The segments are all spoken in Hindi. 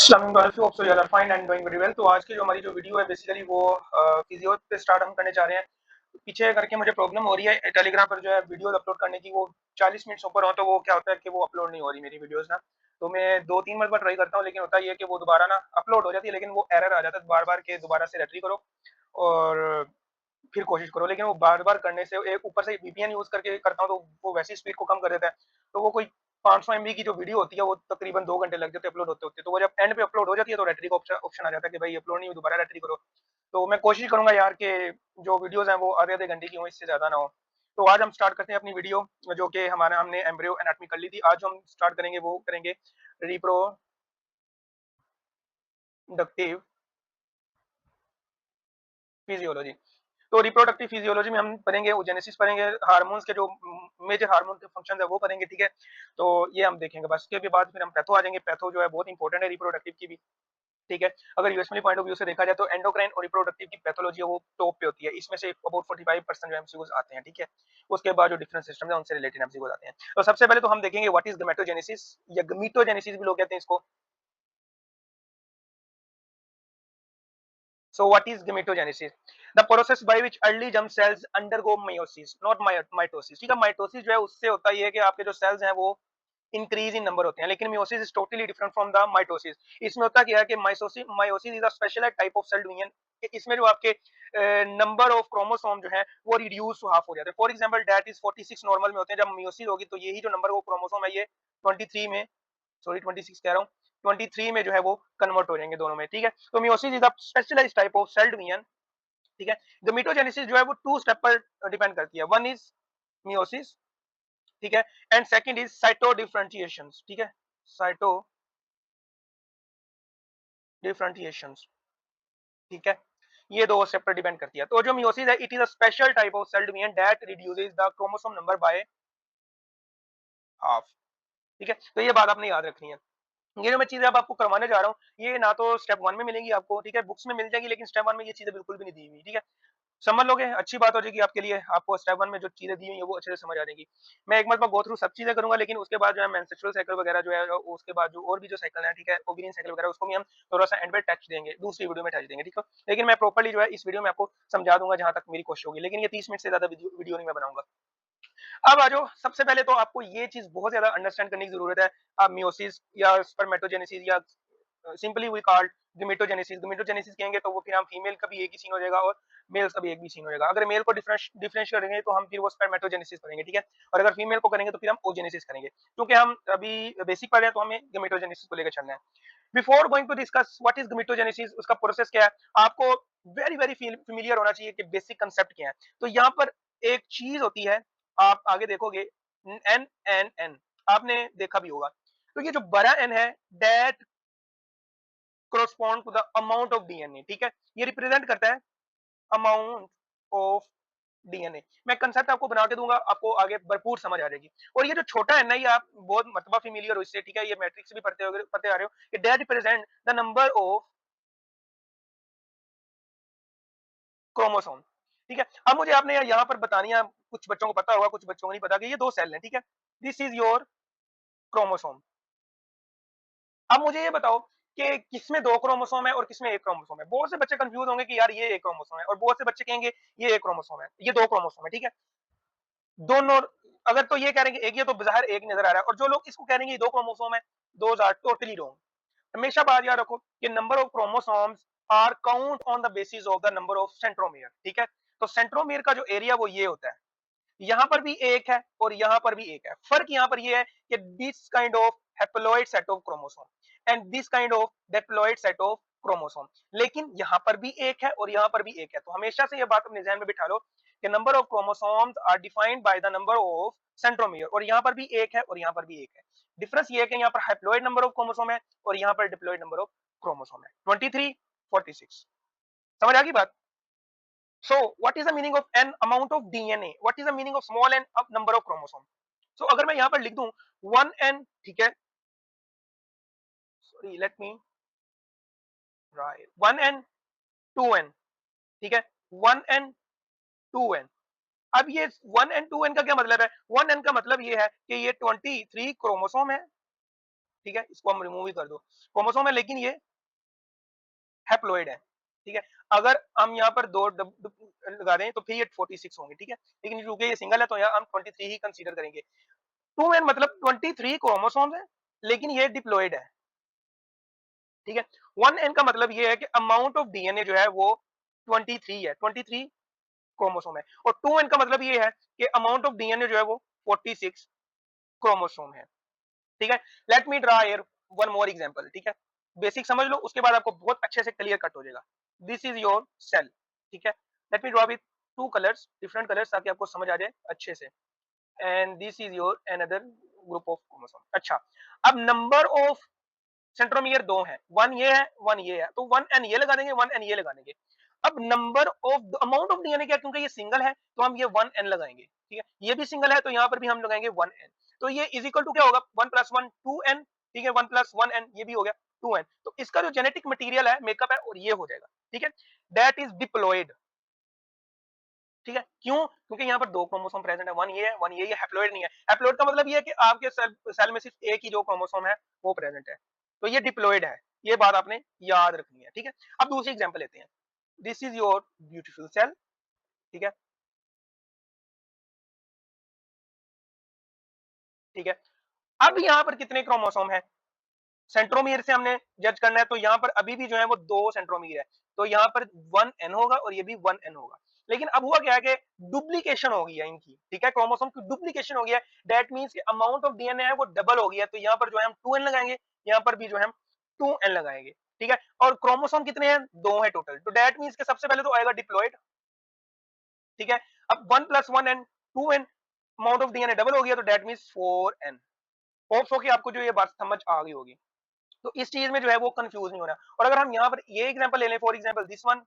Fine and doing very well. तो आज की जो हमारी जो वीडियो है बेसिकली वो फिजियो पे स्टार्ट हम करने जा रहे हैं। पीछे करके मुझे प्रॉब्लम हो रही है टेलीग्राम पर जो है वीडियो अपलोड करने की, वो 40 मिनट ऊपर हो तो वो क्या होता है कि वो अपलोड नहीं हो रही मेरी वीडियोस ना। तो मैं 2-3 बार ट्राई करता हूँ, लेकिन होता ये है कि वो दोबारा ना अपलोड हो जाती है, लेकिन वो एरर आ जाता है बार बार के दोबारा से रेट्री करो और फिर कोशिश करो। लेकिन वो बार बार करने से एक ऊपर से वीपीएन यूज करके करता हूँ तो वो वैसी स्पीड को कम कर देता है। तो वो कोई 500 MB की जो वीडियो होती है वो तकरीबन 2 घंटे लग जाते हैं अपलोड होते होते। तो वो जब एंड पे अपलोड हो जाती है तो रेट्री का ऑप्शन आ जाता है कि भाई अपलोड नहीं हुई, दोबारा रेट्री करो। तो मैं कोशिश करूंगा यार कि जो वीडियोस हैं वो आधे आधे घंटे की हो, इससे ज्यादा ना हो। तो आज हम स्टार्ट करते हैं अपनी वीडियो, जो कि हमारा हमने एम्ब्रियो एनाटॉमी कर ली थी। आज जो हम स्टार्ट करेंगे वो करेंगे रिप्रोडक्टिव फिजियोलॉजी। तो रिप्रोडक्टिव फिजियोलॉजी में हम पढ़ेंगे जेनेसिस, पढ़ेंगे हार्मोन्स के जो मेजर हार्मोन के फंक्शन है वो पढ़ेंगे, ठीक है। तो ये हम देखेंगे बस। उसके बाद फिर हम पैथो आ जाएंगे। पैथो जो है बहुत इंपॉर्टेंट है रिप्रोडक्टिव की भी, ठीक है। अगर यूएसएमएल पॉइंट ऑफ व्यू से देखा जाए तो एंडोक्राइन और रिप्रोडक्टिव की पैथोलॉजी है वो टॉप पे होती है। इसमें से अबाउट 45% जो एमसीक्यूज आते हैं, ठीक है। उसके बाद जो डिफरेंट सिस्टम है उनसे रिलेटेड एमसीक्यूज आते हैं। तो सबसे पहले तो हम देखेंगे व्हाट इज गमेटोजेनेसिस या गमीटोजेनेसिस भी लोग कहते हैं इसको। So what is gametogenesis? The process by which early germ cells undergo meiosis, not mitosis. ठीक है, माइटोसिस जो है उससे होता ये है कि आपके जो सेल्स हैं वो इंक्रीज इन नंबर होते हैं, लेकिन meiosis is totally different from the mitosis. इसमें होता क्या है कि meiosis is a specialised type of cell division. इसमें जो आपके नंबर ऑफ क्रोमोसोम जो है वो रिड्यूस टू हाफ हो जाते हैं। For example that is 46 normal में होते हैं, जब मियोसिस होगी तो यही जो नंबर ऑफ क्रोमोसोम है ये 23 में, सॉरी 26 कह रहा हूँ, 23 में जो है वो कन्वर्ट हो जाएंगे दोनों में, ठीक है। तो meiosis is a specialised type of cell division, ठीक है। गमीटोजेनेसिस जो है वो 2 स्टेप पर डिपेंड करती है। वन इज मियोसिस, ठीक है, and second is cyto differentiation, ठीक है। साइटो डिफरेंशिएशन, ठीक है। ये दो स्टेप पर डिपेंड करती है। तो जो मियोसिस है it is a special type of cell division that reduces the chromosome number by half, ठीक है। तो ये बात आपने याद रखनी है। ये जो मैं चीजें अब आपको करवाने जा रहा हूँ ये ना तो स्टेप 1 में मिलेंगी आपको, ठीक है, बुक्स में मिल जाएगी, लेकिन स्टेप 1 में ये चीजें बिल्कुल भी नहीं दी हुई, ठीक है। समझ लोगे, अच्छी बात हो जाएगी आपके लिए। आपको स्टेप 1 में जो चीजें दी हुई है वो अच्छे से समझ आ जाएगी। मैं एक मतलब गो थ्रू सब चीजें करूंगा, लेकिन उसके बाद जो है मेंस्ट्रुअल साइकिल वगैरह जो है, उसके बाद जो और भी जो साइकिल है, ठीक है, ओवेरियन साइकिल वगैरह, उसको भी हम थोड़ा सा एंड में टच देंगे, दूसरी वीडियो में टच देंगे, ठीक है। लेकिन मैं प्रॉपर्ली जो है इस वीडियो में आपको समझा दूंगा जहां तक मेरी कोशिश होगी, लेकिन ये 30 मिनट से ज्यादा वीडियो नहीं मैं बनाऊंगा। अब आ जाओ, सबसे पहले तो आपको ये चीज बहुत ज्यादा अंडरस्टैंड करने की जरूरत है। आप मियोसिस या स्पर्मेटोजेनेसिस या सिंपली वी कॉल्ड गमीटोजेनेसिस, गमीटोजेनेसिस कहेंगे तो वो फिर हम फीमेल का भी एक ही सीन हो जाएगा और मेल्स का भी एक भी सीन हो जाएगा। अगर मेल को डिफरेंशिएट करेंगे तो हम फिर वो स्पर्मेटोजेनेसिस करेंगे, ठीक है। और अगर फीमेल को करेंगे तो फिर हम ओजेनेसिस करेंगे। क्योंकि हम अभी बेसिक पढ़ रहे हैं तो हमें गमीटोजेनेसिस को लेकर चलना है। Before going to discuss what is gametogenesis, उसका प्रोसेस क्या है, आपको वेरी वेरी फेमिलियर होना चाहिए कि बेसिक कंसेप्ट क्या है। तो यहाँ पर एक चीज होती है, आप आगे देखोगे, एन एन एन, आपने देखा भी होगा। तो ये जो बड़ा एन है that correspond to the amount of DNA, ठीक है। ये रिप्रेजेंट करता है अमाउंट ऑफ डीएनए। मैं कंसेप्ट आपको बना के दूंगा, आपको आगे भरपूर समझ आ जाएगी। और ये जो छोटा है ना, ये आप बहुत मतबा फेमिलियर हो इससे, ठीक है। ये मैट्रिक्स भी पढ़ते आ रहे हो कि that represent the number of chromosome, ठीक है। अब मुझे आपने यहाँ पर बतानी है, कुछ बच्चों को पता होगा कुछ बच्चों को नहीं पता, कि ये दो सेल हैं, ठीक है। This is your chromosome. अब मुझे ये बताओ कि किसमें दो क्रोमोसोम है और किसमें एक क्रोमोसोम है। बहुत से बच्चे कंफ्यूज होंगे कि यार ये एक क्रोमोसोम है, और बहुत से बच्चे कहेंगे ये एक क्रोमोसोम है, ये दो क्रोमोसोम है, ठीक है। दोनों, अगर तो ये कह रहे हैं कि एक, ये तो बाहर एक नजर आ रहा है, और जो लोग इसको कह रहे हैं ये दो क्रोमोसोम है, दोज आर टोटली रॉन्ग। हमेशा बात याद रखो कि number of chromosomes are count on the basis of the number of centromere, ठीक है। तो सेंट्रोमियर का जो एरिया वो ये होता है, यहाँ पर भी एक है और यहाँ पर भी एक है। फर्क यहाँ पर ये है कि this kind of haploid set of chromosome and this kind of diploid set of chromosome, लेकिन यहाँ पर भी एक है और यहाँ पर भी एक है। तो हमेशा से ये बात अपने ध्यान में बिठा लो कि number of chromosomes are defined by the number of centromere, और यहाँ पर भी एक है और यहाँ पर भी एक है। डिफरेंस ये है कि यहाँ पर हैप्लॉइड नंबर ऑफ क्रोमोसोम है और यहाँ पर डिप्लॉइड नंबर ऑफ क्रोमोसोम है 23, 46। समझ आ गई बात? So, what is the meaning of n amount of DNA? What is the meaning of small n of number of chromosome? So, अगर मैं यहाँ पर लिख दूं 1n, ठीक है, sorry let me write 1n 2n, ठीक है, 1n 2n। अब ये 1n 2n का क्या मतलब है? 1n का मतलब ये है कि ये 23 क्रोमोसोम है ठीक है, इसको हम रिमूव ही कर दो, क्रोमोसोम है लेकिन ये हैप्लॉइड है, ठीक है। अगर हम यहाँ पर दो लगा दें तो फिर ये 46 होंगे, ठीक है, लेकिन क्योंकि ये सिंगल है तो यहाँ हम 23 ही कंसीडर करेंगे। 2n मतलब 23 क्रोमोसोम है लेकिन ये डिप्लॉइड है, ठीक है। 1n का मतलब ये है कि अमाउंट ऑफ डीएनए जो है वो 23 है, 23 क्रोमोसोम है, और 2n का मतलब ये है कि अमाउंट ऑफ डीएनए जो है वो 46 क्रोमोसोम है, ठीक है। Let me draw here one more example, ठीक है, बेसिक समझ लो, उसके बाद आपको बहुत अच्छे से क्लियर कट हो जाएगा। दिस इज योर सेल, ठीक है, let me draw with two colours, different colours, ताकि आपको समझ आ जाए अच्छे से। And this is your another group of chromosome. अच्छा, अब नंबर ऑफ सेंट्रोमियर दो है, वन ये है, वन ये है, तो वन एन ये लगा देंगे, वन एन ये लगा देंगे। अब number of amount of DNA क्या, क्योंकि ये सिंगल है तो हम ये वन एन लगाएंगे, ठीक है, ये भी सिंगल है तो यहाँ पर भी हम लगाएंगे वन एन, तो ये इज इक्वल टू क्या होगा, one plus one two n, ठीक है, वन प्लस वन एन ये भी हो गया टू एन, तो इसका जो जेनेटिक मटीरियल है, मेकअप है, और ये हो जाएगा, ठीक है, दैट इज डिप्लॉइड, ठीक है। क्यों, क्योंकि यहाँ पर दो क्रोमोसोम प्रेजेंट है, वन ये है, वन ये है, हैप्लॉइड नहीं है। हैप्लॉइड का मतलब ये है कि आपके सेल में सिर्फ एक ही जो क्रोमोसोम है वो प्रेजेंट है, तो ये डिप्लॉइड है, ये बात आपने याद रखनी है, ठीक है। अब दूसरी एग्जांपल लेते हैं, this is your beautiful cell, ठीक है, ठीक है। अब यहाँ पर कितने क्रोमोसोम है, सेंट्रोमियर से हमने जज करना है, तो यहाँ पर अभी भी जो है वो दो सेंट्रोमियर है, तो यहाँ पर वन एन होगा और ये भी वन एन होगा, लेकिन अब हुआ क्या है कि डुप्लीकेशन हो गई है इनकी, ठीक है, क्रोमोसोम की डुप्लीकेशन हो गया है, दैट मींस कि अमाउंट ऑफ डीएनए है वो डबल हो गया है, तो यहाँ पर जो है हम टू एन लगाएंगे, यहाँ पर भी जो है हम टू एन लगाएंगे, ठीक है, और क्रोमोसोम कितने हैं, दो है टोटल, तो दैट मींस के सबसे पहले तो आएगा डिप्लॉइड, ठीक है। अब one plus one n two n, amount of DNA double हो गया, तो that means four n. Hopes हो कि आपको जो ये बात समझ आ गई होगी, तो इस चीज में जो है वो कंफ्यूज नहीं होना। और अगर हम यहाँ पर ये एग्जांपल ले लें, फॉर एग्जांपल दिस वन,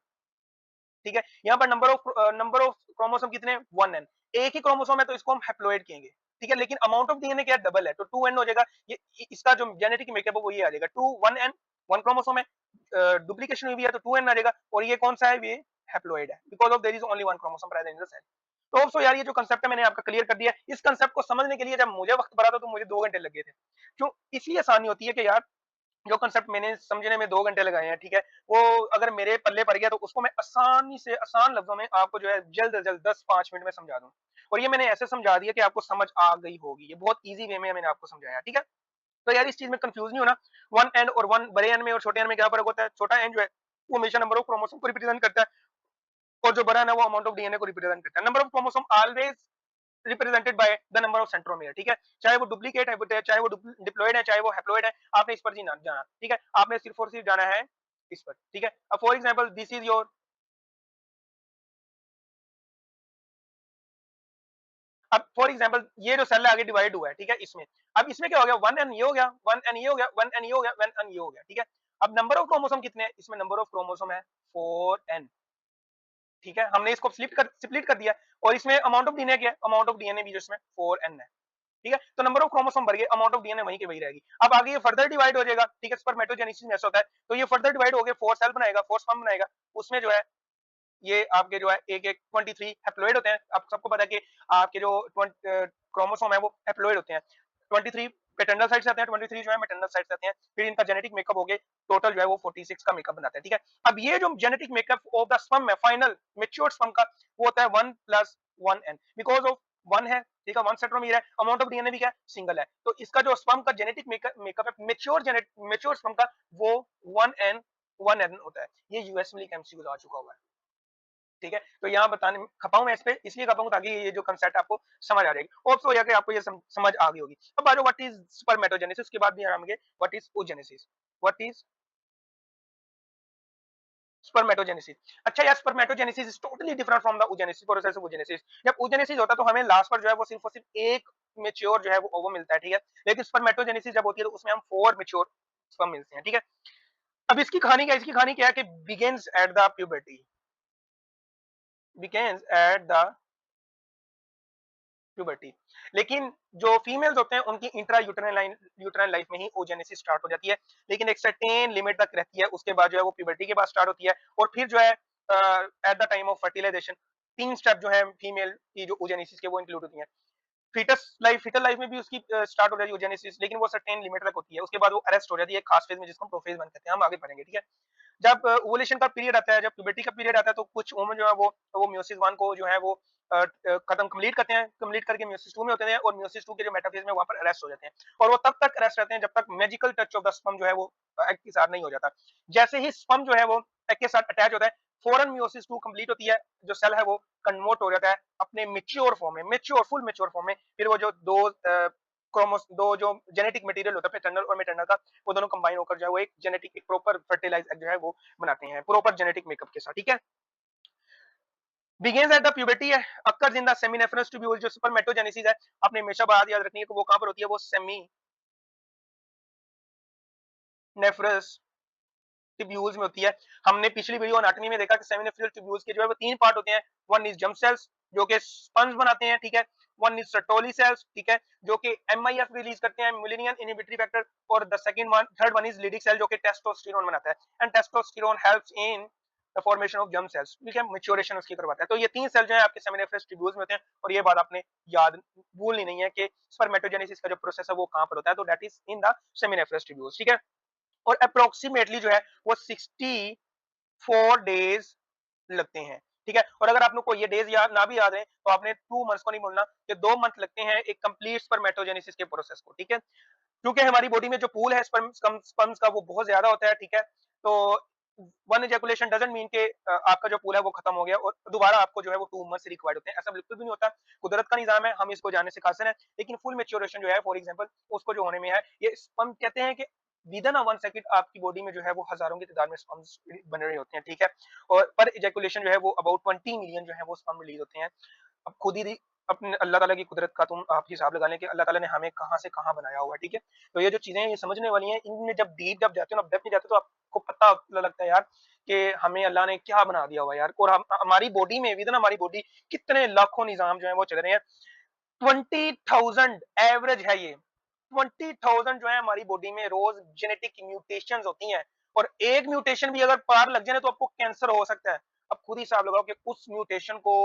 ठीक है, यहाँ पर नंबर ऑफ क्रोमोसोम कितने, वन एन, एक ही क्रोमोसोम है तो इसको हम हैप्लॉइड कहेंगे, ठीक है, लेकिन अमाउंट ऑफ डीएनए क्या डबल है, तो टू एन हो जाएगा, ये इसका जो जेनेटिक मेकअप है वो ये आ जाएगा, two one n, one chromosome है, डुप्लीकेशन हुई है तो टू एन आ जाएगा, और ये कौन सा है, ये हैप्लॉइड है, because of there is only one chromosome present in the cell. तो दोस्तों यार, ये जो कंसेप्ट है मैंने आपका क्लियर कर दिया, इस कंसेप्ट को समझने के लिए जब मुझे वक्त पड़ा था तो मुझे 2 घंटे लगे थे, क्यों, इसलिए आसानी होती है कि यार जो कंसेप्ट मैंने समझने में 2 घंटे लगाए हैं, ठीक है, वो अगर मेरे पल्ले पड़ गया तो उसको मैं आसानी से आसान लफ्जों में आपको जो है जल्द से जल्द 10-5 मिनट में समझा दूं, और ये मैंने ऐसे समझा दिया कि आपको समझ आ गई होगी, ये बहुत इजी वे में मैंने आपको समझाया, ठीक है। तो यार इस चीज में कंफ्यूज नहीं होना, वन एन और वन बड़े एन में और छोटे एन में क्या फर्क होता है, छोटा एन जो है वो हमेशा नंबर ऑफ क्रोमोसोम को रिप्रेजेंट करता है, और जो बड़ा एन है वो अमाउंट ऑफ डीएनए को रिप्रेजेंट करता है। Number of chromosome always represented by the number of centromere, ठीक है, चाहे वो डुप्लीकेट है, चाहे वो डिप्लॉयड है, चाहे वो हैप्लॉइड है, आपने इस पर जी जाना, ठीक है, आपने सिर्फ और सिर्फ जाना है इस पर, ठीक है। अब for example this is your, अब फॉर एग्जांपल ये जो सेल है आगे डिवाइड हुआ है, ठीक है, इसमें अब इसमें क्या हो गया, वन एन ये हो गया, वन एन ये हो गया, वन एन ये हो गया, वन एन ये हो गया, ठीक है। अब नंबर ऑफ क्रोमोसोम कितने हैं, इसमें नंबर ऑफ क्रोमोसोम है फोर एन, ठीक है, हमने इसको स्प्लिट कर दिया, और इसमें अमाउंट ऑफ डीएनए क्या है, अमाउंट ऑफ डीएनए भी जो इसमें फोर एन है, ठीक है, तो नंबर ऑफ क्रोमोसोम बढ़ गए, अमाउंट ऑफ डीएनए वहीं की वही रहेगी। अब आगे ये फर्दर डिवाइड हो जाएगा, ठीक है, स्पर्मेटोजेनेसिस में ऐसा होता है, तो ये फर्दर डिवाइड हो गए, फोर सेल बनाएगा, फोर स्पर्म बनाएगा, उसमें जो है ये आपके जो है एक एक 23 हैप्लॉइड होते हैं, आप सबको पता है कि आपके जो क्रोमोसोम है वो हैप्लॉइड होते हैं, 23 पैटर्नल साइड से आते हैं, 23 जो है मैटरनल साइड से आते हैं, फिर इनका जेनेटिक मेकअप हो गए, टोटल जो है वो 46 का मेकअप बनाता है, ठीक है। अब ये जो genetic makeup of the sperm है, फाइनल मेच्योर्ड स्पर्म का, वो होता है one plus one n, because of one है, ठीक है, वन सेंट्रोमीटर है, अमाउंट ऑफ डीएनए भी क्या है, सिंगल है, तो इसका जो स्पर्म का जेनेटिक मेकअप है मेच्योर स्पर्म का, वो वन एन होता है। ये यूएस में एमसीक्यू आ चुका हुआ है, ठीक है, तो यहाँ बताने खपा हूं मैं इस पे, इसलिए खपा हूं ताकि ये जो कंसेप्ट आपको समझ आ जाएगी, होप सो कि आपको ये समझ आ गई होगी। अब बाजू व्हाट इज स्पर्मेटोजेनेसिस के बाद भी आराम के what is oogenesis, what is spermatogenesis. अच्छा यार, spermatogenesis is totally different from the oogenesis process of oogenesis. जब ओजेनेसिस होता है तो हमें लास्ट पर जो है वो सिर्फ एक मेच्योर जो है वो मिलता है, ठीक है, लेकिन स्पर्मेटोजेनेसिस जब होती है तो उसमें हम फोर मेच्योर स्पर्म मिलते हैं, ठीक है। अब इसकी कहानी क्या है, इसकी कहानी क्या है कि begins at the puberty, begins at the puberty, लेकिन जो फीमेल्स होते हैं उनकी इंट्रा यूटेराइन लाइफ में ही ओजेनेसिस स्टार्ट हो जाती है, लेकिन एक सर्टेन लिमिट तक रहती है, उसके बाद जो है वो प्यूबर्टी के बाद स्टार्ट होती है, और फिर जो है at the time of fertilisation तीन स्टेप जो है फीमेल की जो ओजेनेसिस के वो इंक्लूड होती हैं। फीटल लाइफ में भी उसकी स्टार्ट हो जाती है जेनेसिस, लेकिन वो सर्टेन लिमिट तक होती है, उसके बाद वो अरेस्ट हो जाती है एक खास फेज में जिसको हम प्रोफेज बन कहते हैं। हम आगे पढ़ेंगे, ठीक है। जब ओवुलेशन का पीरियड आता है, जब प्यूबर्टी का पीरियड आता है, तो कुछ वुमन जो है वो म्योसिस 1 को जो है वो खत्म कंप्लीट करते हैं, कंप्लीट करके म्योसिस 2 में होते हैं, और म्योसिस 2 के जो मेटाफेज में वहां पर अरेस्ट हो जाते हैं, और वो तब तक अरेस्ट रहते हैं जब तक magical touch of the sperm जो है वो एग के साथ नहीं हो जाता। जैसे ही स्पर्म जो है वो एग के साथ अटैच होता है, फौरन म्योसिस 2 कंप्लीट होती है, जो सेल है वो कन्वर्ट हो जाता है अपने मैच्योर फॉर्म में, मैच्योर फुल मैच्योर फॉर्म में। फिर वो जो दो जो जेनेटिक मटेरियल होता है पैटर्नल और मैटरनल का, वो दोनों कंबाइन होकर जो है वो एक जेनेटिक एक प्रॉपर फर्टिलाइज एग जो है वो बनाते हैं प्रॉपर जेनेटिक मेकअप के साथ, ठीक है। बिगिंस एट द प्यूबर्टी है, occurs in the seminiferous tubule, जो स्पर्मेटोजेनेसिस है, आपने हमेशा बात याद रखनी है कि वो कहां पर होती है, वो सेमिनेफ्रस ट्यूब्यूल्स में होती है। हमने पिछली वीडियो एनाटॉमी में देखा कि सेमिनेफ्रस ट्यूब्यूल्स के जो है वो तीन पार्ट होते हैं। वन इज जर्म सेल्स जो कि स्पंज बनाते हैं, ठीक है। वन इज सर्टोली सेल्स, ठीक है, जो कि एमआईएफ रिलीज करते हैं, मिलेनियन इनहिबिटरी फैक्टर, और the second one third one is Leydig cell जो कि टेस्टोस्टेरोन बनाता है, and testosterone helps in the formation of germ cells, ठीक है, मैच्योरेशन उसकी करवाता है। तो ये तीन सेल जो है आपके सेमिनेफ्रस ट्यूब्यूल्स में होते हैं, और ये बात आपने याद भूलनी नहीं है कि स्पर्मेटोजेनेसिस का जो प्रोसेस है वो कहां पर होता है, तो that is in the seminiferous tubules, ठीक है। और अप्रोक्सीमेटली जो है वो 64 डेज लगते हैं, ठीक है। और अगर आप लोग को ये डेज याद ना भी याद है तो आपने 2 मंथ्स को नहीं बोलना, कि 2 मंथ लगते हैं एक कंप्लीट स्पर्मेटोजेनेसिस के प्रोसेस को, ठीक है। क्योंकि हमारी बॉडी में जो पूल है स्पर्म्स का वो बहुत ज्यादा होता है, ठीक है। तो वन इजैकुलेशन डजंट मीन के आपका जो पूल है वो खत्म हो गया और दोबारा आपको जो है वो 2 मंथ्स रिक्वायर्ड होते हैं, ऐसा बिल्कुल भी नहीं होता। कुदरत का निजाम है, हम इसको जानने से कासिर हैं, लेकिन फुल मेच्योरेशन जो है फॉर एग्जांपल उसको जो होने में है, ये स्पर्म कहते हैं कि विद इन 1 सेकंड आपकी बॉडी में जो है वो हजारों की तादाद में स्पर्म्स बन रहे होते हैं, ठीक है। और पर इजैकुलेशन जो है वो अबाउट 20 मिलियन जो है वो स्पर्म रिलीज होते हैं। अब खुद ही अपने अल्लाह ताला की कुदरत का तुम आप हिसाब लगा लें कि अल्लाह ताला ने हमें कहाँ से कहाँ बनाया हुआ है, ठीक है। तो ये जो चीजें हैं ये समझने वाली हैं, इनमें जब डीप जब जाते हो ना, डेप्थ में जाते हो तो आपको पता लगता है यार कि हमें अल्लाह ने क्या बना दिया हुआ है यार, और हम हमारी बॉडी में विद इन हमारी बॉडी कितने लाखों निजाम जो है वो चल रहे हैं। 20,000 एवरेज है ये, 20,000 जो है हमारी बॉडी में रोज जेनेटिक म्यूटेशन होती हैं, और एक म्यूटेशन भी अगर पार लग जाए तो आपको कैंसर हो सकता है। अब खुद ही हिसाब लगाओ कि उस म्यूटेशन को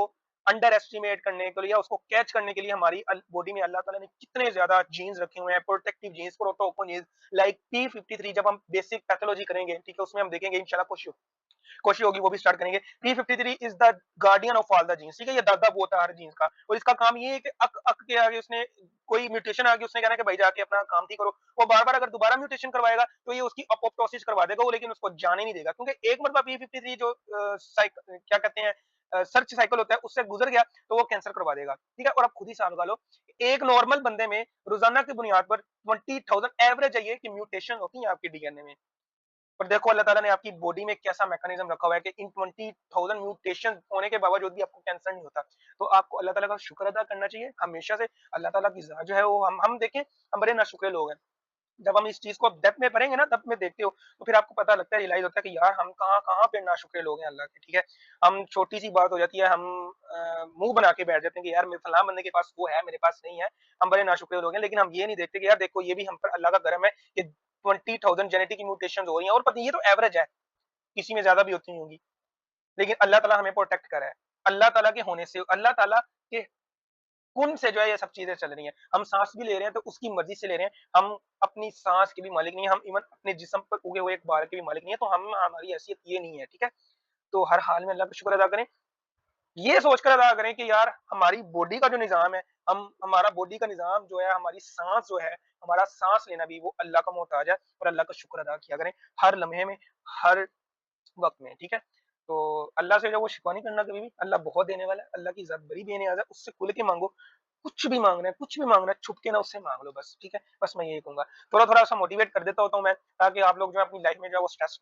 अंडर एस्टिमेट करने के लिए या उसको कैच करने के लिए हमारी बॉडी में अल्लाह ताला ने कितने ज्यादा जीन्स रखे हुए हैं, प्रोटेक्टिव जीन्स, प्रोटोकोजीन्स, लाइक P53। जब हम बेसिक पैथोलॉजी करेंगे, ठीक है, उसमें हम देखेंगे इंशाल्लाह कोशिश होगी वो भी स्टार्ट करेंगे। P53 is the guardian of all the genes, ठीक है, ये दादा वो होता है हर जीन्स का, और इसका काम ये है कि अक अक के आगे उसने कोई म्यूटेशन आ गई, उसने कहना है कि भाई जाके अपना काम ठीक करो। वो बार-बार अगर दोबारा म्यूटेशन करवाएगा तो ये उसकी अपोप्टोसिस करवा देगा वो, लेकिन उसको जाने नहीं देगा, क्योंकि एक मरतबा P53 जो क्या कहते हैं सर्च साइकिल होता है उससे गुजर गया तो वो कैंसर करवा देगा, ठीक है। और आप खुद ही हिसाब लगा लो, एक नॉर्मल बंदे में रोजाना की बुनियाद पर 20,000 एवरेज है ये कि म्यूटेशन होती है आपके डीएनए में। पर देखो अल्लाह ताला ने आपकी बॉडी में कैसा मैकेनिज्म रखा हुआ है कि इन 20,000 म्यूटेशन होने के बावजूद भी आपको कैंसर नहीं होता। तो आपको अल्लाह ताला का शुक्र अदा करना चाहिए हमेशा से। अल्लाह ताला की ज़ात जो है वो हम देखें, हम बड़े नाशुक्रे लोग हैं। जब हम इस चीज़ को डेप्थ में पढ़ेंगे ना, डेप्थ में देखते हो, तो फिर आपको पता लगता है, रियलाइज़ होता है कि यार हम कहाँ-कहाँ पे नाशुक्रे लोग हैं अल्लाह के, ठीक है। हम छोटी-सी बात हो जाती है, हम मुँह बना के बैठ जाते हैं कि यार मेरे फलाँ बंदे के पास वो है, मेरे पास नहीं है। हम बड़े नाशुक्रे लोग हैं, लेकिन हम ये नहीं देखते कि यार देखो ये भी हम पर अल्लाह का करम है कि 20,000 जेनेटिक म्यूटेशंस हो रही हैं, और पता ये तो एवरेज है, किसी में ज़्यादा भी होती होंगी। लेकिन अल्लाह ताला हमें प्रोटेक्ट कर रहा है। अल्लाह ताला के होने से, अल्लाह ताला के कुन से जो है ये सब चीज़ें चल रही हैं। हम साँस भी ले रहे हैं तो उसकी मर्ज़ी से ले रहे हैं। हम अपनी साँस के भी मालिक नहीं हैं, हम इवन अपने जिस्म पर उगे हुए एक बाल के भी मालिक नहीं है, तो हम हमारी हैसियत ये नहीं है, ठीक है? तो हर हाल में अल्लाह का शुक्र अदा करें। ये सोचकर अदा करें कि यार हमारी बॉडी का जो निज़ाम है, हम हमारा बॉडी का निज़ाम जो है, हमारी साँस जो है, हमारा साँस लेना भी वो अल्लाह का मोहताज है, और अल्लाह का शुक्र अदा किया करें हर लम्हे में, हर वक़्त में, ठीक है? तो अल्लाह से जो वो शिकवा नहीं करना कभी भी, अल्लाह बहुत देने वाला है, अल्लाह की ज़ात बड़ी बेनियाज़ है, उससे खुल के माँगो, कुछ भी माँगना है, छुप के ना उससे माँग लो बस, ठीक है? बस मैं यही कहूँगा। थोड़ा-थोड़ा सा मोटिवेट कर देता होता हूँ मैं, ताकि आप लोग जो है अपनी लाइफ़ में जो है वो स्ट्रेस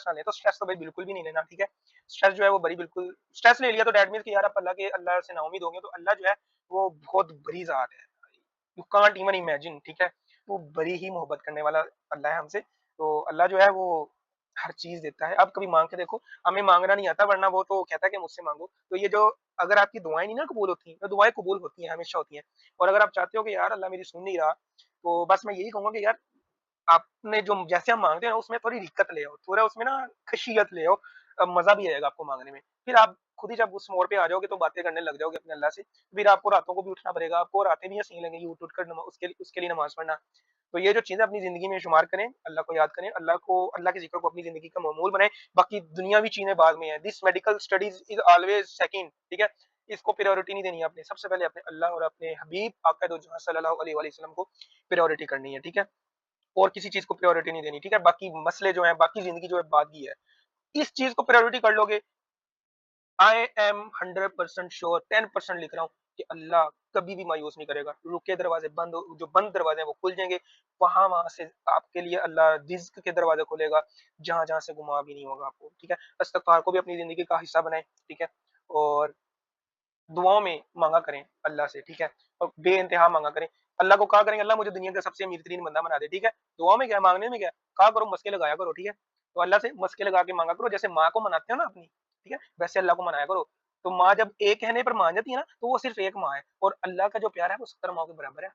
ना लें, तो स्ट्रेस तो भाई बिल्कुल भी नहीं लेना, ठीक है? स्ट्रेस जो है वो बड़ी बिल्कुल स्ट्रेस ले लिया तो दैट मीन्स कि यार आप अल्लाह से नाउम्मीद हो गए, तो अल्लाह जो है वो बहुत बड़ी ज़ात है। यू कांट इवन इमेजिन, ठीक है? वो बड़ी ही मोहब्बत करने वाला अल्लाह है हमसे। तो अल्लाह जो है वो हर चीज़ देता है। आप कभी माँग के देखो, हमें माँगना नहीं आता, वरना वो तो कहता है कि मुझसे माँगो। तो ये जो अगर आपकी दुआएँ नहीं ना कबूल होती हैं, तो दुआएँ कबूल होती हैं, हमेशा होती हैं। और अगर आप चाहते हो कि यार अल्लाह मेरी सुन नहीं रहा, तो बस मैं यही कहूँगा कि यार आपने जो जैसे हम माँगते हैं ना उसमें थोड़ी रिक्कत ले आओ, थोड़ा उसमें ना ख़शियत ले आओ। मजा भी आएगा आपको मांगने में। फिर आप खुद ही जब उस मोड़ पे आ जाओगे तो बातें करने लग जाओगे अपने अल्लाह से, फिर आपको रातों को भी उठना पड़ेगा, आपको रातें भी ऐसी लगेंगी उठ उठ कर उसके लिए नमाज पढ़ना। तो ये जो चीजें अपनी जिंदगी में शुमार करें, अल्लाह को याद करें, अल्लाह के जिक्र को अपनी जिंदगी का मामूल बनाएं। बाकी दुनियावी चीजें बाद में है, this medical studies is always second, ठीक है। इसको प्रायोरिटी नहीं देनी है आपने, सबसे पहले अपने अल्लाह और अपने हबीब आका दो जहां सल्लल्लाहु अलैहि वसल्लम को प्रायोरिटी करनी है, ठीक है। और किसी चीज को प्रायोरिटी नहीं देनी, ठीक है। बाकी मसले जो है, बाकी जिंदगी जो है बाद की है, इस चीज को प्रायोरिटी कर लोगे, आई एम 100% श्योर, 10% लिख रहा हूँ कि अल्लाह कभी भी मायूस नहीं करेगा। रुके दरवाजे बंद, जो बंद दरवाजे हैं वो खुल जाएंगे, वहां वहां से आपके लिए अल्लाह रिज्क के दरवाजे खोलेगा, जहां जहां से गुमा भी नहीं होगा आपको, ठीक है। इस्तगफार को भी अपनी जिंदगी का हिस्सा बनाएं, ठीक है। और दुआओं में मांगा करें अल्लाह से, ठीक है। और बेइंतहा मांगा करें, अल्लाह को कहा करेंगे अल्लाह मुझे दुनिया का सबसे अमीर तरीन बंदा बना दे, ठीक है। दुआ में क्या, मांगने में क्या, कहा करो मस्के लगाया करो, ठीक है। तो अल्लाह से मस्के लगा के मांगा करो, जैसे माँ को मनाते हो ना अपनी, ठीक है, वैसे अल्लाह को मनाया करो। तो माँ जब एक कहने पर मान जाती है ना, तो वो सिर्फ एक माँ है, और अल्लाह का जो प्यार है वो 70 माँ के बराबर है।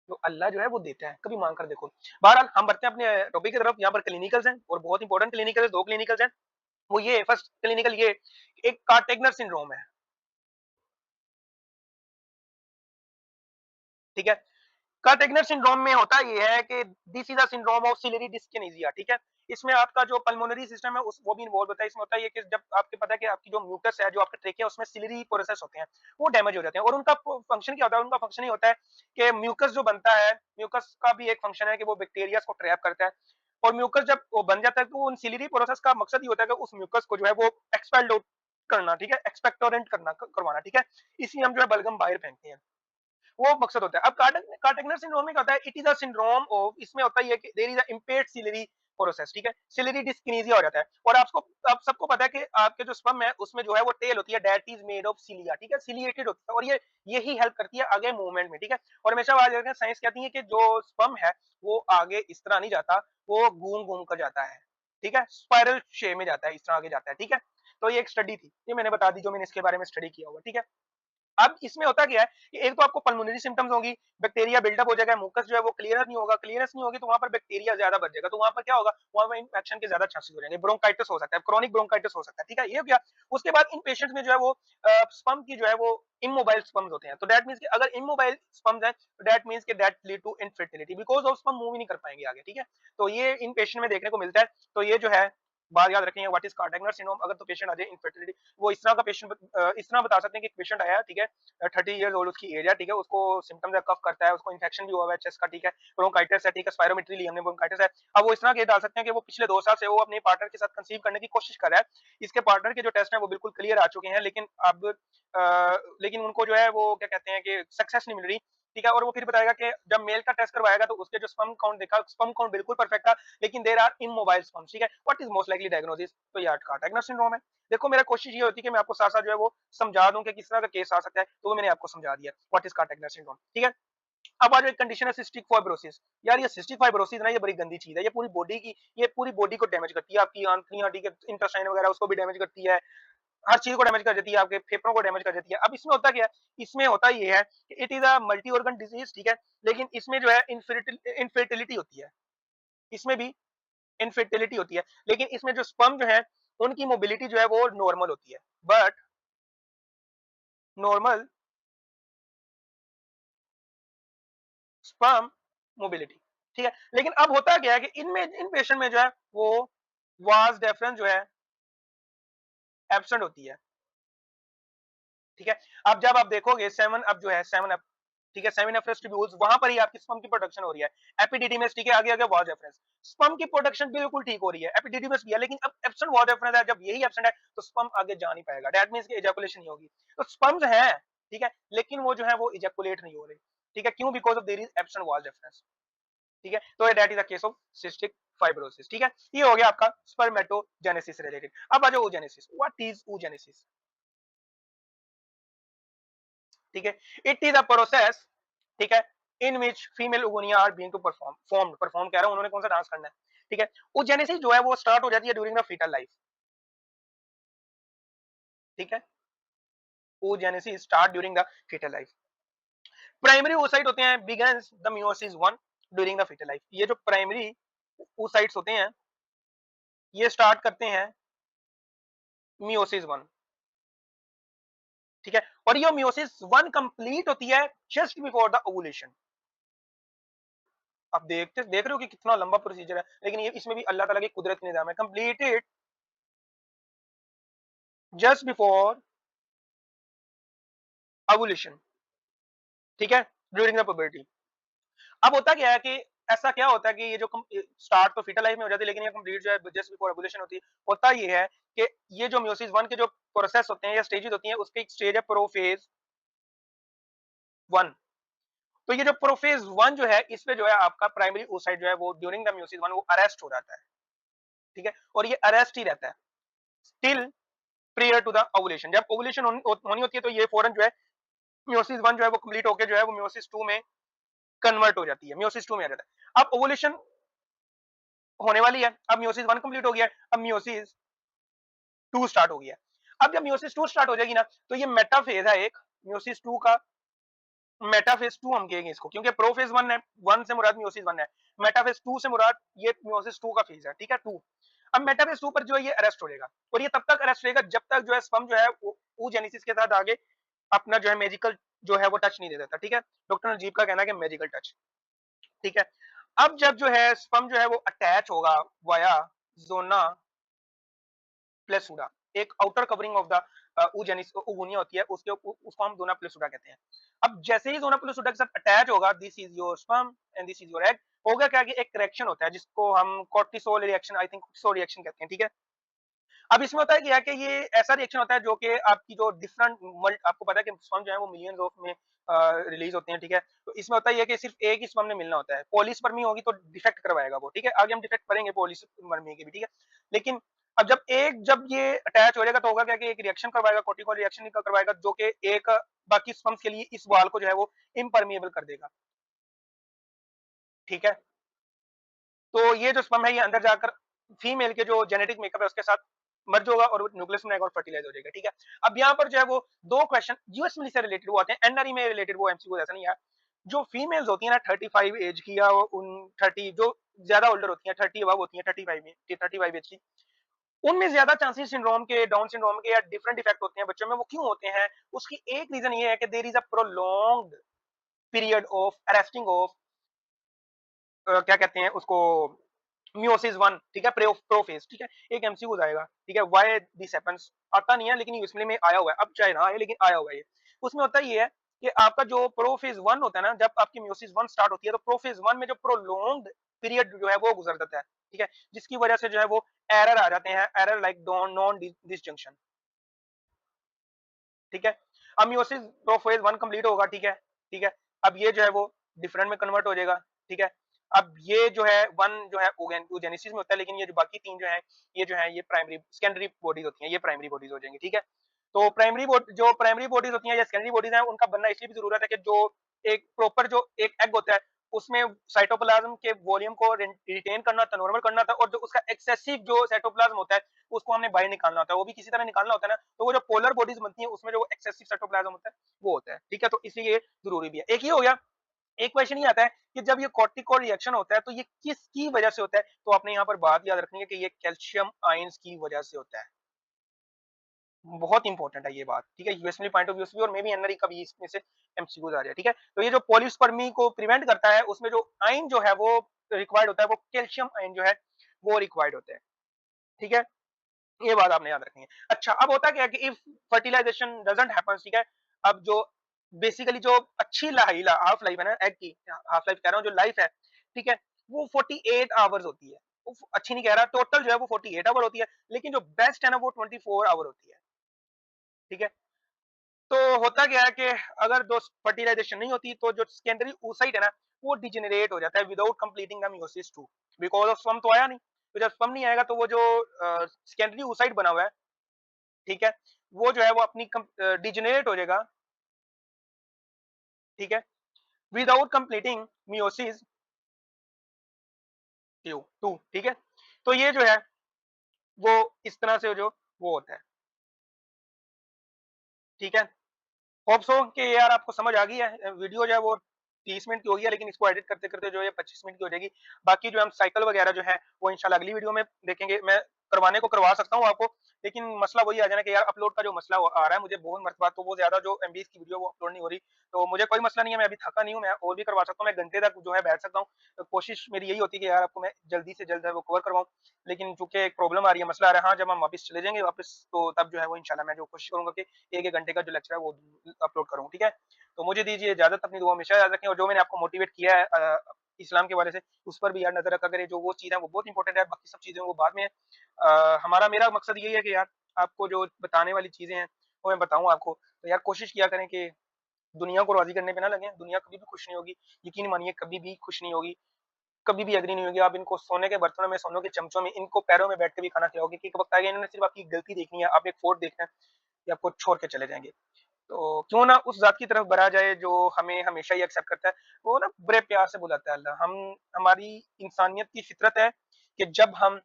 तो अल्लाह जो है वो देता है, कभी मांग कर देखो। बहरहाल हम बढ़ते हैं अपने टॉपिक की तरफ। यहाँ पर क्लिनिकल्स हैं, और बहुत इंपॉर्टेंट क्लिनिकल, दो क्लिनिकल्स हैं। वो ये फर्स्ट क्लिनिकल ये, एक कार्टेगनर सिंड्रोम है, ठीक है। कार्टेगनर सिंड्रोम में होता ये है कि this is a syndrome of ciliary dyskinesia, ठीक है। इसमें आपका जो पल्मोनरी सिस्टम है उस वो भी इन्वॉल्व होता है। इसमें होता है ये कि जब आपको पता है कि आपकी जो म्यूकस है, जो आपके ट्रेकिया है, उसमें सिलियरी प्रोसेस होते हैं, वो डैमेज हो जाते हैं। और उनका फंक्शन क्या होता है, उनका फंक्शन ही होता है कि म्यूकस जो बनता है, म्यूकस का भी एक फंक्शन है कि वो बैक्टीरिया को ट्रैप करता है। और म्यूकस जब वो बन जाता है, तो उन सिलियरी प्रोसेस का मकसद ही होता है कि उस म्यूकस को जो है वो एक्सपेल्ड आउट करना, ठीक है, एक्सपेक्टोरेंट करवाना, ठीक है। इसलिए हम जो है बलगम बाहर फेंकते हैं, वो मकसद होता है। अब कार्टेगनर सिंड्रोम में क्या होता है, it is a syndrome of, इसमें होता है कि there is a impaired ciliary process, ठीक है। सिलियरी डिस्किनेसिया हो जाता है। और आपको, आप सबको पता है कि आपके जो स्पर्म है उसमें जो है वो टेल होती है, that is made of cilia, ठीक है, सिलिएटेड होती है, और ये यही हेल्प करती है आगे मूवमेंट में, ठीक है। और हमेशा बात करते हैं, साइंस कहती है कि जो स्पर्म है वो आगे इस तरह नहीं जाता, वो घूम घूम कर जाता है, ठीक है, स्पाइरल शेप में जाता है, इस तरह आगे जाता है, ठीक है। तो ये एक स्टडी थी, ये मैंने बता दी, जो मैंने इसके बारे में स्टडी किया हुआ, ठीक है। अब इसमें होता क्या है कि एक तो आपको पल्मोनरी सिम्टम्स होगी, बैक्टीरिया बिल्डअप हो जाएगा, मुकस जो है वो क्लियर नहीं होगा, क्लियरेंस नहीं होगी, तो वहां पर बैक्टीरिया ज्यादा बढ़ जाएगा, तो वहां पर क्या होगा, वहां पर इन्फेक्शन के ज्यादा चांसेस हो जाएंगे, ब्रोंकाइटिस हो सकता है, क्रॉनिक ब्रोंकाइटिस हो सकता है, ठीक है। ये क्या, उसके बाद इन पेशेंट्स में जो है वो स्पर्म की जो है वो इमोबाइल स्पर्म्स होते हैं। तो दैट मींस कि अगर इमोबाइल स्पर्म्स है, तो दैट मींस कि that lead to infertility, because of sperm move ही नहीं कर पाएंगे आगे, ठीक है। तो ये इन पेशेंट में देखने को मिलता है। तो ये जो है बात याद रखेंगे, व्हाट इज कार्डियक सिंड्रोम। अगर तो पेशेंट आ जाए इनफर्टिलिटी, वो इस तरह का पेशेंट, इस तरह बता सकते हैं कि पेशेंट आया, ठीक है, 30 ईयर्स ओल्ड उसकी एज है, ठीक है, उसको सिम्टम्स है, कफ करता है, उसको इन्फेक्शन भी हुआ है चेस्ट का, ठीक है, ब्रोंकाइटिस है, ठीक है, स्पायरोमेट्री ली हमने, ब्रोंकाइटिस है। अब वो इस तरह के डाल सकते हैं कि वो पिछले 2 साल से वो अपने पार्टनर के साथ कंसीव करने की कोशिश कर रहा है, इसके पार्टनर के जो टेस्ट हैं वो बिल्कुल क्लियर आ चुके हैं, लेकिन अब लेकिन उनको जो है वो क्या कहते हैं कि सक्सेस नहीं मिल रही, ठीक है। और वो फिर बताएगा कि जब मेल का टेस्ट करवाएगा तो उसके जो स्पर्म काउंट देखा, स्पर्म काउंट बिल्कुल परफेक्ट था, लेकिन देयर आर इमोबाइल स्पर्म्स, ठीक है। What is most likely diagnosis, तो ये कार्डियक सिंड्रोम है। देखो मेरा कोशिश ये होती है कि मैं आपको साथ साथ जो है वो समझा दूं कि किस तरह का केस आ सकता है, तो वो मैंने आपको समझा दिया व्हाट इज कार्डियक सिंड्रोम, ठीक है। अब आज एक कंडीशन है सिस्टिक फाइब्रोसिस। यार ये सिस्टिक फाइब्रोसिस ना, ये बड़ी गंदी चीज है, ये पूरी बॉडी की, ये पूरी बॉडी को डैमेज करती है, आपकी आंतड़ियां, ठीक है, इंटेस्टाइन वगैरह उसको भी डैमेज करती है, हर चीज को डैमेज कर देती है, आपके फेफड़ों को डैमेज कर देती है। अब इसमें होता क्या है, इसमें होता ये है कि it is a multi organ disease, ठीक है, लेकिन इसमें जो है इनफर्टिलिटी होती है, इसमें भी इनफर्टिलिटी होती है, लेकिन इसमें जो स्पर्म जो है उनकी मोबिलिटी जो है वो नॉर्मल होती है, बट नॉर्मल स्पर्म मोबिलिटी, ठीक है। लेकिन अब होता क्या है कि इनमें, इन पेशेंट में जो है वो वाज डिफरेंस जो है एब्सेंट होती है, ठीक है। अब जब आप देखोगे 7 अप जो है, 7 अप, ठीक है, सेमिनिफरस ट्यूब्यूल्स, वहां पर ही आपकी स्पर्म की प्रोडक्शन हो रही है। एपिडिडिमिस, ठीक है, आगे आगे वाज रेफरेंस, स्पर्म की प्रोडक्शन बिल्कुल ठीक हो रही है, एपिडिडिमिस भी है, लेकिन अब एब्सेंट वाज रेफरेंस है, जब यही एब्सेंट है तो स्पर्म आगे जा नहीं पाएगा, दैट मींस कि इजैकुलेशन नहीं होगी। तो स्पर्म्स है, ठीक है, लेकिन वो जो है वो इजैकुलेट नहीं हो रही, ठीक है, क्यों, because of there is absent was reference, ठीक है। तो that is the case of cystic fibrosis, ठीक है। ये हो गया आपका स्पर्मेटोजेनेसिस रिलेटेड। अब आ जाओ oogenesis, व्हाट इज oogenesis, ठीक है। इट इज अ प्रोसेस, ठीक है, in which female oogonia are being to perform कह रहा हूं, उन्होंने कौन सा डांस करना है, ठीक है। oogenesis जो है वो स्टार्ट हो जाती है ड्यूरिंग द फीटल लाइफ, ठीक है। oogenesis start during the foetal life. Primary oocyte होते हैं begins the meiosis 1 during the foetal life. ये जो प्राइमरी oocytes होते हैं ये स्टार्ट करते हैं मियोसिस 1, ठीक है। और ये मियोसिस 1 कंप्लीट होती है जस्ट बिफोर द ओवुलेशन। आप देख रहे हो कि कितना लंबा प्रोसीजर है, लेकिन ये इसमें भी अल्लाह ताला की कुदरत का निज़ाम है। कंप्लीटेड जस्ट बिफोर ओवुलेशन, ठीक है, ड्यूरिंग द प्यूबर्टी। अब होता क्या है कि ऐसा क्या होता है कि ये जो स्टार्ट तो फीटल लाइफ में हो जाती है, लेकिन ये कंप्लीट जो है जस्ट बिफोर ओवुलेशन होती है। होता ये है कि ये जो मियोसिस 1 के जो प्रोसेस होते हैं या स्टेजेस होती हैं, उसके एक स्टेज है प्रोफेज 1। तो ये जो प्रोफेज 1 जो है, इसमें जो है आपका प्राइमरी oocyte जो है वो ड्यूरिंग द मियोसिस 1 वो अरेस्ट हो जाता है, ठीक है। और ये अरेस्ट ही रहता है till prior to the ovulation. जब ओवुलेशन होनी होती है तो ये फौरन जो है मियोसिस 1 जो है वो कंप्लीट होके जो है वो मियोसिस 2 में कन्वर्ट हो जाती है, मियोसिस 2 में आ जाता है। अब ओवुलेशन होने वाली है, अब मियोसिस 1 कंप्लीट हो गया है, अब मियोसिस 2 स्टार्ट हो गया है। अब जब मियोसिस 2 स्टार्ट हो जाएगी ना, तो ये मेटाफेज है एक मियोसिस 2 का। मेटाफेज 2 हम कहेंगे इसको, क्योंकि प्रोफेज 1 है, 1 से मुराद मियोसिस 1 है। मेटाफेज 2 से मुराद ये मियोसिस 2 का फेज है, ठीक है, 2। अब मेटाफेज 2 पर जो है ये अरेस्ट हो जाएगा, और ये तब तक अरेस्ट रहेगा जब तक जो है स्पर्म जो है वो oogenesis के साथ आगे अपना जो है मैजिकल जो है वो टच नहीं दे देता, ठीक है। डॉक्टर नजीब का कहना है कि मैजिकल टच, ठीक है। अब जब जो है स्पर्म जो है वो अटैच होगा वाया जोना प्लेसूडा, एक आउटर कवरिंग ऑफ द ओवुनिया होती है, उसको हम जोना प्लेसूडा कहते हैं। अब जैसे ही जोना प्लेसूडा के साथ अटैच होगा, this is your sperm and this is your egg, होगा क्या कि एक रिएक्शन होता है जिसको हम cortisol reaction, I think cortisol reaction कहते हैं, ठीक है। अब इसमें होता है क्या कि ये ऐसा रिएक्शन होता है जो कि आपकी जो डिफरेंट, आपको पता है कि स्पर्म जो है वो मिलियंस ऑफ में रिलीज होते हैं, ठीक है। तो इसमें होता है कि सिर्फ एक ही स्पर्म में मिलना होता है। पॉलीस्पर्मी होगी तो डिफेक्ट करवाएगा वो, ठीक है। आगे हम डिफेक्ट करेंगे पॉलीस्पर्मी के भी, ठीक है। लेकिन अब जब ये अटैच हो जाएगा तो होगा क्या कि एक रिएक्शन करवाएगा, कोर्टिकल रिएक्शन करवाएगा, जो कि एक बाकी स्पर्म्स के लिए इस वाल को जो है वो इम्परमिएबल कर देगा, ठीक है। तो ये जो स्पर्म है ये अंदर जाकर फीमेल के जो जेनेटिक मेकअप है उसके साथ मर्ज होगा और न्यूक्लियस में और फर्टिलाइज हो जाएगा, ठीक है। अब यहाँ पर जो है वो दो क्वेश्चन यूएस मिली से रिलेटेड वो आते हैं, एनआरई में रिलेटेड वो एमसीक्यू ऐसा नहीं है। जो फीमेल्स होती है ना 35 एज की या उन 30 जो ज्यादा ओल्डर होती है 30 अबव होती है 35 में 35 एज की, उनमें ज्यादा चांसेस सिंड्रोम के, डाउन सिंड्रोम के या डिफरेंट इफेक्ट होते हैं बच्चों में। वो क्यों होते हैं? उसकी एक रीजन ये है कि there is a prolonged period of arresting of क्या कहते हैं उसको, मियोसिस 1, ठीक है, प्रोफेज, ठीक है। एक एमसीक्यू आएगा, ठीक है, व्हाई दिस हैपेंस, आता नहीं है लेकिन यूजुअली में आया हुआ है, अब चाहे ना आए लेकिन आया हुआ है ये। उसमें होता ये है कि आपका जो प्रोफेज 1 होता है ना, जब आपकी मियोसिस 1 स्टार्ट होती है तो प्रोफेज 1 में जो प्रोलॉन्ग्ड पीरियड जो है वो गुजर जाता है, ठीक है, जिसकी वजह से जो है वो एरर आ जाते हैं, एरर लाइक नॉन डिसजंक्शन, ठीक है। अब मियोसिस प्रोफेज 1 कंप्लीट होगा, ठीक है, ठीक है। अब ये जो है वो डिफरेंट में कन्वर्ट हो जाएगा, ठीक है। अब ये जो है 1 जो है oogenesis में होता है, लेकिन ये जो बाकी 3 जो है ये जो है ये प्राइमरी सेकेंडरी बॉडीज होती हैं, ये प्राइमरी बॉडीज हो जाएंगी, ठीक है। तो प्राइमरी बॉडीज होती हैं या सेकेंडरी बॉडीज हैं, उनका बनना इसलिए भी जरूरत है कि जो एक प्रॉपर जो एक एग होता है उसमें साइटोप्लाज्म के वॉल्यूम को रिटेन करना था, नॉर्मल करना था, और जो उसका एक्सेसिव जो साइटोप्लाज्म होता है उसको हमने बाहर निकालना होता है, वो भी किसी तरह निकालना होता है ना। तो वो जो पोलर बॉडीज बनती है उसमें जो एक्सेसिव साइटोप्लाज्म होता है वो होता है, ठीक है। तो इसलिए ये जरूरी भी है। एक ही हो गया। एक क्वेश्चन ये आता है कि जब ये कॉर्टिकल रिएक्शन होता है तो ये किसकी वजह से होता है? तो आपने यहाँ पर बात याद रखनी है कि ये कैल्शियम आयंस की वजह से होता है। बहुत इंपॉर्टेंट है ये बात, ठीक है, यूएसएमएल पॉइंट ऑफ व्यू से भी, और मे बी एनआरई का भी इसमें से एमसीक्यूज आ रहा है, ठीक है। तो ये जो पॉलीस्पर्मी को प्रिवेंट करता है उसमें जो आयन जो है वो रिक्वायर्ड होता है, वो कैल्शियम आयन जो है वो रिक्वायर्ड होता है, ठीक है। ये बात आपने याद रखनी है। अच्छा, अब होता क्या है कि इफ फर्टिलाइजेशन डजंट हैपन, ठीक है, अब जो बेसिकली जो अच्छी हाफ लाइफ है ना एग की, हाफ लाइफ कह रहा हूँ, जो लाइफ है, ठीक है, वो 48 आवर्स होती है। वो अच्छी नहीं कह रहा, टोटल जो है वो 48 आवर होती है, लेकिन जो बेस्ट है ना वो 24 आवर होती है, ठीक है। तो होता क्या है कि अगर दो फर्टिलाइजेशन नहीं होती तो जो सेकेंडरी oocyte है ना वो डिजेनरेट हो जाता है without completing the meiosis 2, because of sperm तो आया नहीं। तो जब स्पर्म नहीं आएगा तो वो जो सेकेंडरी oocyte बना हुआ है, ठीक है, वो जो है वो अपनी डिजेनरेट हो जाएगा, ठीक है, विदाउट कंप्लीटिंग मियोसिस टू, ठीक है। तो ये जो है वो इस तरह से जो वो होता है, ठीक है। होप सो कि यार आपको समझ आ गई है। वीडियो जो है वो 30 मिनट की हो गई है, लेकिन इसको एडिट करते करते जो है 25 मिनट की हो जाएगी। बाकी जो हम साइकिल वगैरह जो है वो इंशाल्लाह अगली वीडियो में देखेंगे। मैं करवाने को करवा सकता हूँ आपको, लेकिन मसला वही आ जाना कि यार अपलोड का जो मसला आ रहा है मुझे बहुत मरतबा, तो वो ज़्यादा जो एमबीज़ की वीडियो वो अपलोड नहीं हो रही। तो मुझे कोई मसला नहीं है, मैं अभी थका नहीं हूँ, मैं और भी करवा सकता हूँ, मैं घंटे तक जो है बैठ सकता हूँ। तो कोशिश मेरी यही होती है कि यार आपको मैं जल्दी से जल्द है वो कवर करवाऊँ। लेकिन चूँकि एक प्रॉब्लम आ रही है, मसला आ रहा है, हाँ, जब हम वापस चले जाएँगे वापस, तो तब जो है वो इंशाल्लाह मैं जो कोशिश करूँगा कि 1-1 घंटे का जो लेक्चर है वो अपलोड करूँ, ठीक है? तो मुझे दीजिए इजाज़त, अपनी दुआ हमेशा याद रखें, और जो मैंने आपको मोटिवेट किया है इस्लाम के हवाले से, उस पर भी यार नज़र रखा करें। जो वो चीज़ है वो बहुत इंपॉर्टेंट है, बाकी सब चीज़ें वो बाद में है। मेरा मकसद यही है कि यार आपको जो बताने वाली चीज़ें हैं, वो मैं बताऊँ आपको। तो यार कोशिश किया करें कि दुनिया को राज़ी करने पे ना लगें, दुनिया कभी भी खुश नहीं होगी, यकीन मानिए कभी भी खुश नहीं होगी, कभी भी एग्री नहीं होगी। आप इनको सोने के बर्तनों में, सोने के चमचों में, इनको पैरों में बैठ के भी खाना खिलाओगे कि एक वक़्त आएगा इन्होंने सिर्फ़ आपकी गलती देखनी है, आप एक फ़ॉल्ट देखना है, ये आपको छोड़ के चले जाएँगे। तो क्यों ना उस ज़ात की तरफ बढ़ा जाए जो हमें हमेशा ही एक्सेप्ट करता है, वो ना बड़े प्यार से बुलाता है अल्लाह। हम हमारी इंसानियत की फ़ितरत है कि जब हम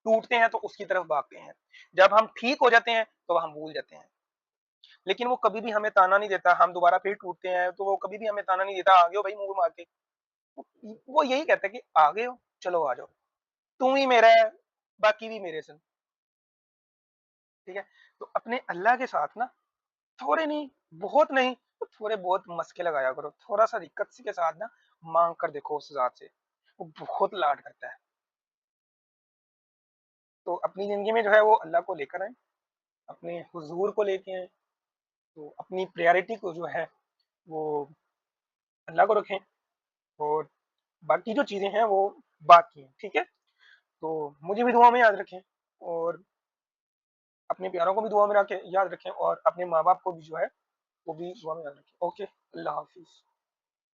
टूटते हैं तो उसकी तरफ भागते हैं, जब हम ठीक हो जाते हैं तो हम भूल जाते हैं। लेकिन वो कभी भी हमें ताना नहीं देता, हम दोबारा फिर टूटते हैं तो वो कभी भी हमें ताना नहीं देता, "आ गए हो भई मुँह मार के।" वो यही कहता है कि, "आ गए हो? चलो आ जाओ। तू ही मेरा है, बाकी भी मेरे सन।" ठीक है? तो अपने अल्लाह के साथ ना थोड़े नहीं, बहुत नहीं, तो थोड़े बहुत मस्के लगाया करो। थोड़ा-सा दिक्कत के साथ ना माँग कर देखो उस ज़ात से, वो बहुत लाड करता है। तो अपनी ज़िंदगी में जो है वो अल्लाह को लेकर आएँ, अपने हुज़ूर को लेके आएँ, तो अपनी प्रायोरिटी को जो है वो अल्लाह को रखें, और बाकी जो चीज़ें हैं वो बात की हैं, ठीक है? तो मुझे भी दुआ में याद रखें, और अपने प्यारों को भी दुआ में रखें, याद रखें, और अपने माँ-बाप को भी जो है वो भी दुआ में याद रखें। ओके, अल्लाह हाफ़िज़।